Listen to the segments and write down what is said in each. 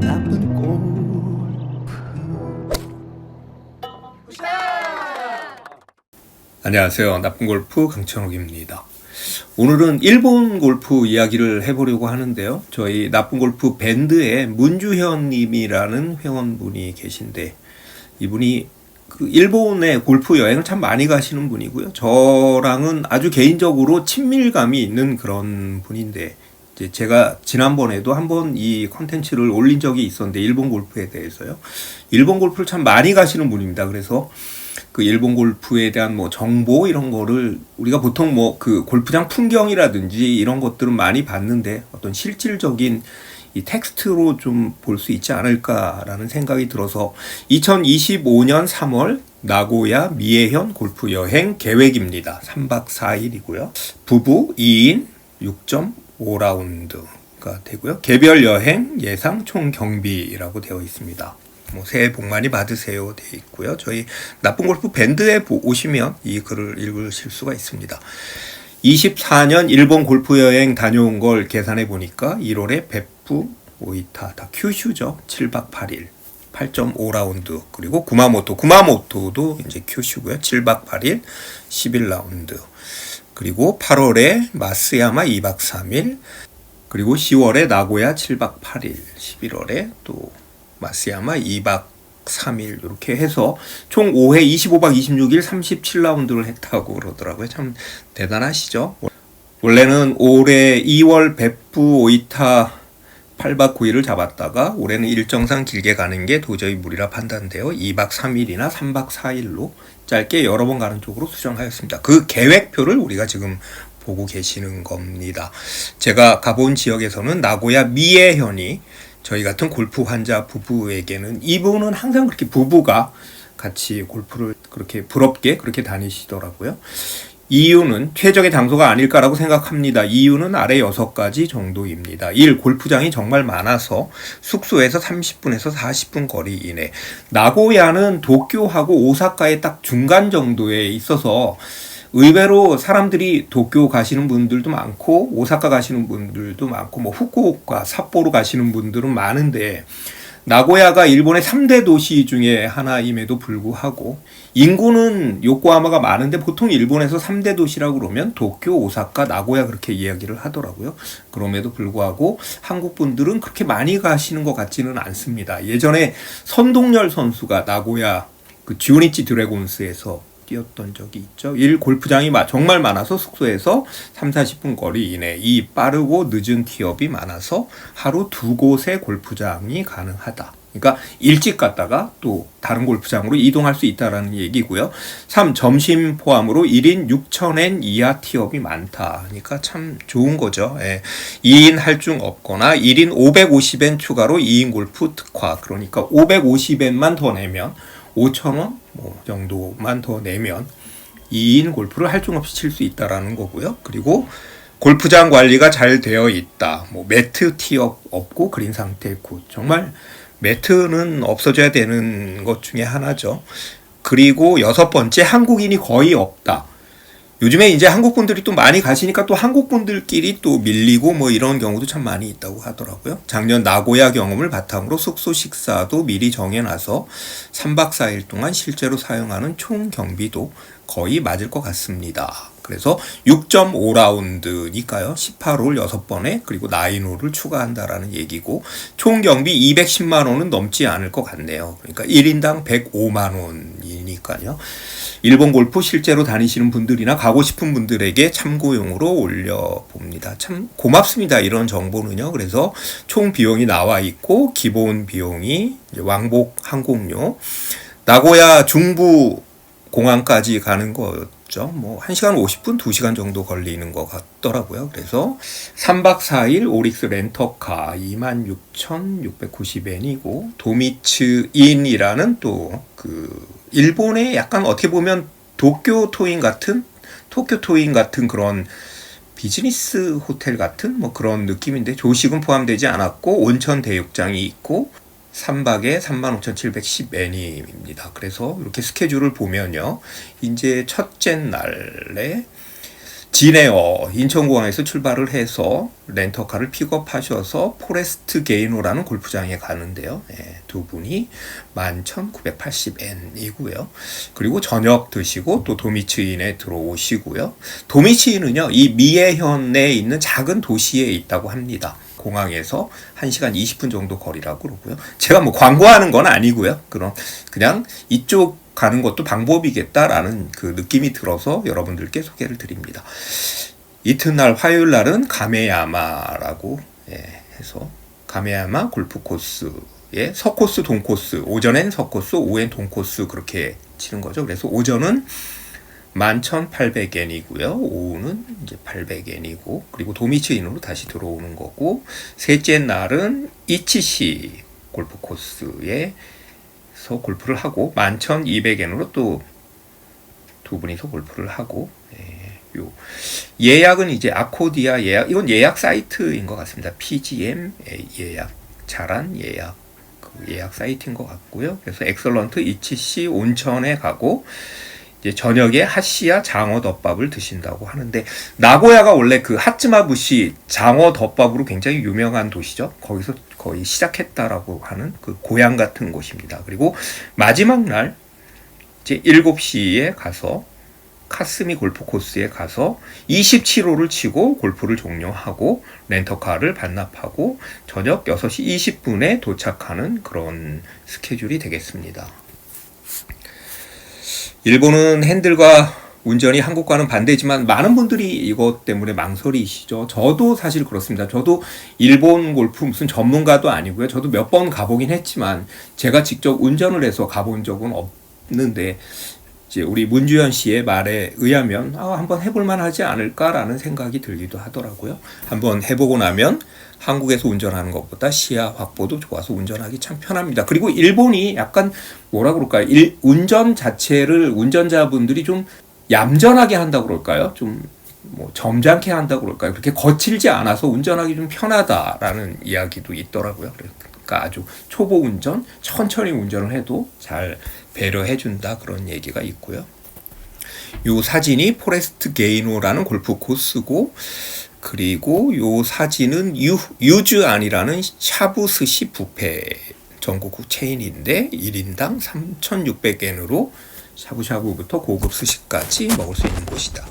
나쁜 골프. 안녕하세요. 나쁜 골프 강천욱입니다. 오늘은 일본 골프 이야기를 해보려고 하는데요. 저희 나쁜 골프 밴드에 문주현 님이라는 회원분이 계신데, 이분이 그 일본에 골프 여행을 참 많이 가시는 분이고요. 저랑은 아주 개인적으로 친밀감이 있는 그런 분인데, 이제 제가 지난번에도 한번 이 컨텐츠를 올린 적이 있었는데, 일본 골프에 대해서요. 일본 골프를 참 많이 가시는 분입니다. 그래서 그 일본 골프에 대한 뭐 정보 이런 거를 우리가 보통 뭐 그 골프장 풍경이라든지 이런 것들은 많이 봤는데, 어떤 실질적인 이 텍스트로 좀 볼 수 있지 않을까라는 생각이 들어서 2025년 3월 나고야 미에현 골프 여행 계획입니다. 3박 4일이고요. 부부 2인 6.5라운드가 되고요. 개별 여행 예상 총 경비라고 되어 있습니다. 뭐 새해 복 많이 받으세요 되어 있고요. 저희 나쁜 골프 밴드에 오시면 이 글을 읽으실 수가 있습니다. 24년 일본 골프 여행 다녀온 걸 계산해 보니까 1월에 베푸, 오이타, 다 큐슈죠. 7박 8일, 8.5라운드. 그리고 구마모토도 이제 큐슈고요. 7박 8일, 11라운드. 그리고 8월에 마스야마 2박 3일. 그리고 10월에 나고야 7박 8일. 11월에 또 마스야마 2박 3일 이렇게 해서 총 5회 25박 26일 37라운드를 했다고 그러더라고요. 참 대단하시죠? 원래는 올해 2월 베푸 오이타 8박 9일을 잡았다가 올해는 일정상 길게 가는 게 도저히 무리라 판단되어 2박 3일이나 3박 4일로 짧게 여러 번 가는 쪽으로 수정하였습니다. 그 계획표를 우리가 지금 보고 계시는 겁니다. 제가 가본 지역에서는 나고야 미에현이 저희 같은 골프 환자 부부에게는, 이분은 항상 그렇게 부부가 같이 골프를 그렇게 부럽게 그렇게 다니시더라고요. 이유는 최적의 장소가 아닐까라고 생각합니다. 이유는 아래 6가지 정도입니다. 1. 골프장이 정말 많아서 숙소에서 30분에서 40분 거리 이내. 나고야는 도쿄하고 오사카의 딱 중간 정도에 있어서 의외로 사람들이 도쿄 가시는 분들도 많고 오사카 가시는 분들도 많고 뭐 후쿠오카, 삿포로 가시는 분들은 많은데, 나고야가 일본의 3대 도시 중에 하나임에도 불구하고 인구는 요코하마가 많은데 보통 일본에서 3대 도시라고 그러면 도쿄, 오사카, 나고야 그렇게 이야기를 하더라고요. 그럼에도 불구하고 한국 분들은 그렇게 많이 가시는 것 같지는 않습니다. 예전에 선동열 선수가 나고야 그 지오니치 드래곤스에서 뛰었던 적이 있죠. 골프장이 정말 많아서 숙소에서 30-40분 거리 이내, 이 빠르고 늦은 티업이 많아서 하루 2곳의 골프장이 가능하다. 그러니까 일찍 갔다가 또 다른 골프장으로 이동할 수 있다는 얘기고요. 3. 점심 포함으로 1인 6,000엔 이하 티업이 많다. 그러니까 참 좋은 거죠. 예. 2인 할중 없거나 1인 550엔 추가로 2인 골프 특화. 그러니까 550엔만 더 내면 5,000원 뭐 정도만 더 내면 2인 골프를 할중 없이 칠 수 있다라는 거고요. 그리고 골프장 관리가 잘 되어 있다. 뭐 매트 티업 없고 그린 상태 굿. 정말 매트는 없어져야 되는 것 중에 하나죠. 그리고 6번째, 한국인이 거의 없다. 요즘에 이제 한국 분들이 또 많이 가시니까 또 한국 분들끼리 또 밀리고 뭐 이런 경우도 참 많이 있다고 하더라고요. 작년 나고야 경험을 바탕으로 숙소 식사도 미리 정해놔서 3박 4일 동안 실제로 사용하는 총 경비도 거의 맞을 것 같습니다. 그래서 6.5라운드니까요. 18홀 6번에 그리고 9홀을 추가한다라는 얘기고, 총 경비 210만 원은 넘지 않을 것 같네요. 그러니까 1인당 105만 원이니까요. 일본 골프 실제로 다니시는 분들이나 가고 싶은 분들에게 참고용으로 올려봅니다. 참 고맙습니다. 이런 정보는요. 그래서 총 비용이 나와 있고, 기본 비용이 왕복 항공료, 나고야 중부 공항까지 가는 거였죠. 뭐 1시간 50분, 2시간 정도 걸리는 것 같더라고요. 그래서 3박 4일 오릭스 렌터카 26,690엔이고, 도미츠인이라는 또 그 일본의 약간 어떻게 보면 도쿄 토인 같은 그런 비즈니스 호텔 같은 뭐 그런 느낌인데, 조식은 포함되지 않았고 온천 대육장이 있고 3박에 35,710엔입니다. 그래서 이렇게 스케줄을 보면요, 이제 첫째 날에 진에어 인천공항에서 출발을 해서 렌터카를 픽업하셔서 포레스트 게이노라는 골프장에 가는데요. 두 분이 11,980엔이고요. 그리고 저녁 드시고 또 도미츠인에 들어오시고요. 도미츠인은요, 이 미에현에 있는 작은 도시에 있다고 합니다. 공항에서 1시간 20분 정도 거리라고 그러고요. 제가 뭐 광고하는 건 아니고요. 그냥 이쪽 가는 것도 방법이겠다라는 그 느낌이 들어서 여러분들께 소개를 드립니다. 이튿날 화요일 날은 가메야마라고 해서 가메야마 골프 코스에 서코스 동코스, 오전엔 서코스, 오후엔 동코스 그렇게 치는 거죠. 그래서 오전은 11,800엔이고요. 오후는 이제 800엔이고, 그리고 도미츠인으로 다시 들어오는 거고, 셋째 날은 이치시 골프 코스에 골프를 하고 11,200엔으로 또 두 분이서 골프를 하고, 요 예약은 이제 아코디아 예약, 이건 예약 사이트인 것 같습니다. PGM 예약, 잘한 예약 사이트인 것 같고요. 그래서 엑설런트 이치시 온천에 가고 이제 저녁에 하시야 장어 덮밥을 드신다고 하는데, 나고야가 원래 그 하츠마부시 장어 덮밥으로 굉장히 유명한 도시죠. 거기서 거의 시작했다라고 하는 그 고향 같은 곳입니다. 그리고 마지막 날 이제 7시에 가서 카스미 골프 코스에 가서 27홀을 치고 골프를 종료하고 렌터카를 반납하고 저녁 6시 20분에 도착하는 그런 스케줄이 되겠습니다. 일본은 핸들과 운전이 한국과는 반대지만 많은 분들이 이것 때문에 망설이시죠. 저도 사실 그렇습니다. 저도 일본 골프 무슨 전문가도 아니고요. 저도 몇 번 가보긴 했지만 제가 직접 운전을 해서 가본 적은 없는데, 이제 우리 문주현 씨의 말에 의하면 한번 해볼만 하지 않을까라는 생각이 들기도 하더라고요. 한번 해보고 나면 한국에서 운전하는 것보다 시야 확보도 좋아서 운전하기 참 편합니다. 그리고 일본이 약간 뭐라 그럴까요? 운전 자체를 운전자분들이 좀 얌전하게 한다고 그럴까요? 좀 뭐 점잖게 한다고 그럴까요? 그렇게 거칠지 않아서 운전하기 좀 편하다라는 이야기도 있더라고요. 그러니까 아주 초보 운전, 천천히 운전을 해도 잘 배려해준다 그런 얘기가 있고요. 요 사진이 포레스트 게이노라는 골프 코스고, 그리고 요 사진은 유즈안이라는 샤브스시 뷔페 전국 체인인데 1인당 3,600엔으로 샤브샤브부터 고급 스시까지 먹을 수 있는 곳이다.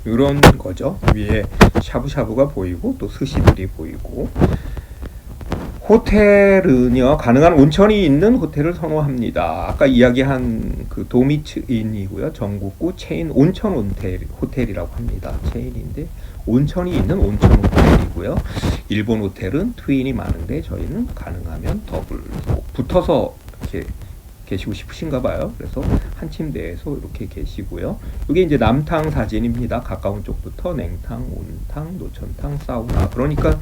이런 거죠. 위에 샤브샤브가 보이고 또 스시들이 보이고, 호텔은요, 가능한 온천이 있는 호텔을 선호합니다. 아까 이야기한 그 도미츠인이고요. 전국구 체인 온천 호텔이라고 합니다. 체인인데 온천이 있는 온천 호텔이고요. 일본 호텔은 트윈이 많은데 저희는 가능하면 더블 붙어서 이렇게 계시고 싶으신가 봐요. 그래서 한 침대에서 이렇게 계시고요. 이게 이제 남탕 사진입니다. 가까운 쪽부터 냉탕, 온탕, 노천탕, 사우나. 그러니까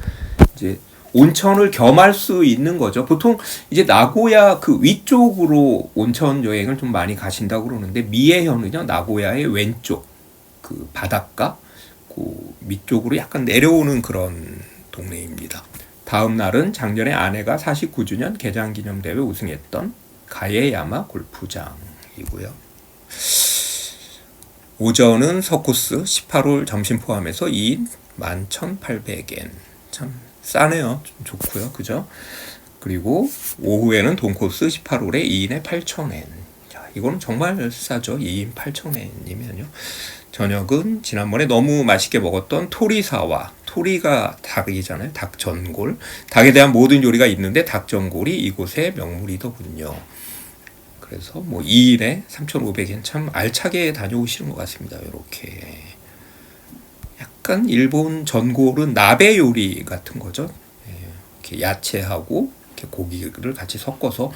이제 온천을 겸할 수 있는 거죠. 보통 이제 나고야 그 위쪽으로 온천 여행을 좀 많이 가신다고 그러는데, 미에현은요, 나고야의 왼쪽 그 바닷가 그 밑쪽으로 약간 내려오는 그런 동네입니다. 다음 날은 작년에 아내가 49주년 개장기념대회 우승했던 가에야마 골프장이고요. 오전은 서코스 18홀 점심 포함해서 2인 11,800엔. 참 싸네요. 좀 좋고요. 그죠? 그리고 오후에는 동코스 18홀에 2인에 8,000엔. 이거는 정말 싸죠. 2인 8,000엔이면요. 저녁은 지난번에 너무 맛있게 먹었던 토리사와, 토리가 닭이잖아요. 닭전골. 닭에 대한 모든 요리가 있는데 닭전골이 이곳의 명물이더군요. 그래서 뭐 2인에 3,500엔, 참 알차게 다녀오시는 것 같습니다. 이렇게 약간 일본 전골은 나베 요리 같은 거죠. 이렇게 야채하고 이렇게 고기를 같이 섞어서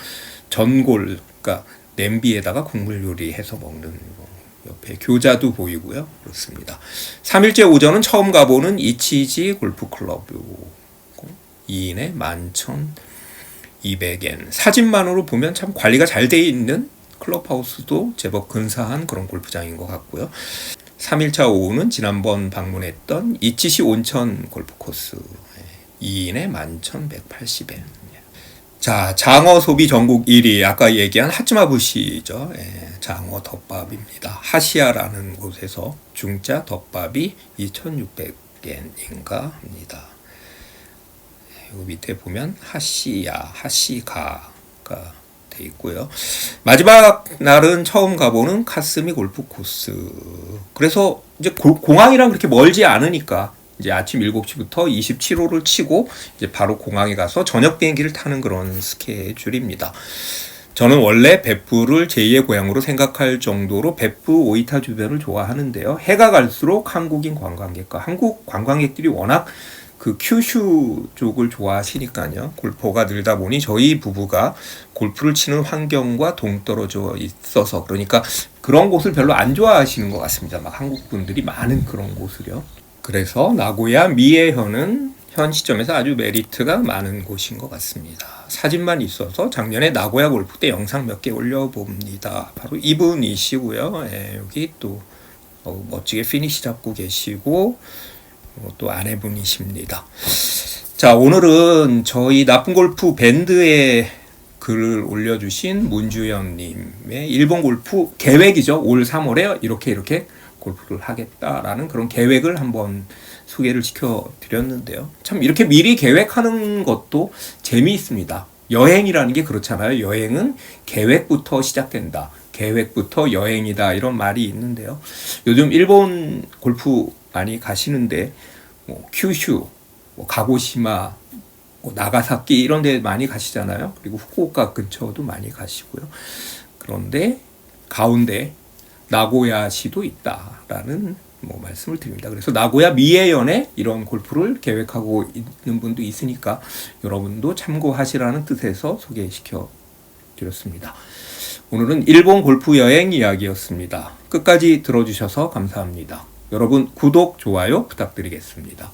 전골, 그러니까 냄비에다가 국물 요리해서 먹는 거. 옆에 교자도 보이고요. 그렇습니다. 3일째 오전은 처음 가보는 이치지 골프클럽이고 2인에 11,200엔. 사진만으로 보면 참 관리가 잘 돼 있는, 클럽하우스도 제법 근사한 그런 골프장인 것 같고요. 3일차 오후는 지난번 방문했던 이치시 온천 골프코스 2인에 11,180엔. 자, 장어 소비 전국 1위. 아까 얘기한 하츠마부시죠. 예, 장어 덮밥입니다. 하시야라는 곳에서 중짜 덮밥이 2,600엔인가 합니다. 여기 밑에 보면 하시야, 하시가가 돼 있고요. 마지막 날은 처음 가보는 카스미 골프 코스. 그래서 이제 공항이랑 그렇게 멀지 않으니까 이제 아침 7시부터 27호를 치고 이제 바로 공항에 가서 저녁 비행기를 타는 그런 스케줄입니다. 저는 원래 베프를 제2의 고향으로 생각할 정도로 베프 오이타 주변을 좋아하는데요. 해가 갈수록 한국인 관광객과 한국 관광객들이 워낙 그 큐슈 쪽을 좋아하시니까요. 골퍼가 늘다 보니 저희 부부가 골프를 치는 환경과 동떨어져 있어서 그러니까 그런 곳을 별로 안 좋아하시는 것 같습니다. 막 한국 분들이 많은 그런 곳을요. 그래서 나고야 미에현은 현 시점에서 아주 메리트가 많은 곳인 것 같습니다. 사진만 있어서 작년에 나고야 골프 때 영상 몇 개 올려봅니다. 바로 이분이시고요. 예, 여기 또 멋지게 피니시 잡고 계시고 또 아내분이십니다. 자, 오늘은 저희 나쁜 골프 밴드에 글을 올려주신 문주연님의 일본 골프 계획이죠. 올 3월에 이렇게 골프를 하겠다라는 그런 계획을 한번 소개를 시켜드렸는데요. 참 이렇게 미리 계획하는 것도 재미있습니다. 여행이라는 게 그렇잖아요. 여행은 계획부터 시작된다. 계획부터 여행이다. 이런 말이 있는데요. 요즘 일본 골프 많이 가시는데 큐슈, 가고시마, 나가사키 이런 데 많이 가시잖아요. 그리고 후쿠오카 근처도 많이 가시고요. 그런데 가운데 나고야시도 있다라는 말씀을 드립니다. 그래서 나고야 미에현에 이런 골프를 계획하고 있는 분도 있으니까 여러분도 참고하시라는 뜻에서 소개시켜 드렸습니다. 오늘은 일본 골프 여행 이야기였습니다. 끝까지 들어주셔서 감사합니다. 여러분 구독, 좋아요 부탁드리겠습니다.